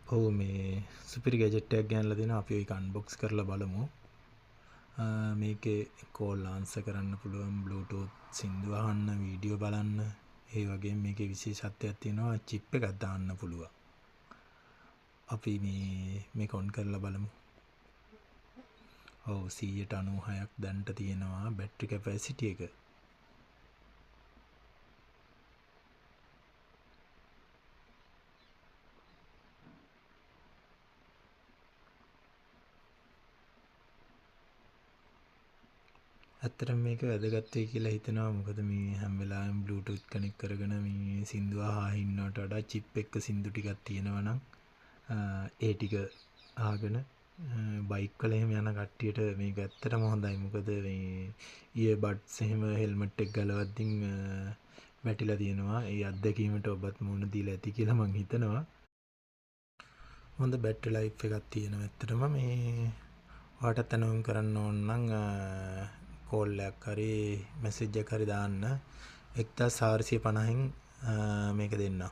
ඔව් මේ සුපිරි ගැජට් එකක් ගෙනල්ලා දෙනවා. අපි ඒක අන්බොක්ස් කරලා බලමු. මේකේ කෝල් ආන්සර් කරන්න පුළුවන්, බ්ලූටූත් සින්දු අහන්න, වීඩියෝ බලන්න. ඒ වගේම මේකේ විශේෂත්වයක් තියෙනවා, චිප් එකක් දාන්න පුළුවන්. අපි මේක ඔන් කරලා බලමු. ඔව් 196ක් දැන්ට තියෙනවා බැටරි කැපැසිටි එක. ඇත්තටම මේක වැදගත් වෙයි කියලා හිතනවා. මොකද මේ හැම වෙලාවෙම බ්ලූටූත් කනෙක්ට් කරගෙන මේ සින්දු අහා ඉන්නවට වඩා චිප් එක සින්දු ටිකක් තියෙනවා නම් ඒ ටික අහගෙන බයික් වල එහෙම යන කට්ටියට මේක ඇත්තටම හොඳයි. මොකද මේ ඉයර්බඩ්ස් එහෙම හෙල්මට් එක ගලවද්දී වැටිලා තියෙනවා. ඒ අත්දැකීමට ඔබත් මුහුණ දීලා ඇති කියලා මම හිතනවා. හොඳ බැටරි ලයිෆ් එකක් තියෙනවා. ඇත්තටම මේ ඔයාලට තනුම් කරන්න ඕන නම් කෝල් එකක් හරි මැසේජ් එකක් හරි දාන්න 1450න් මේක දෙන්න.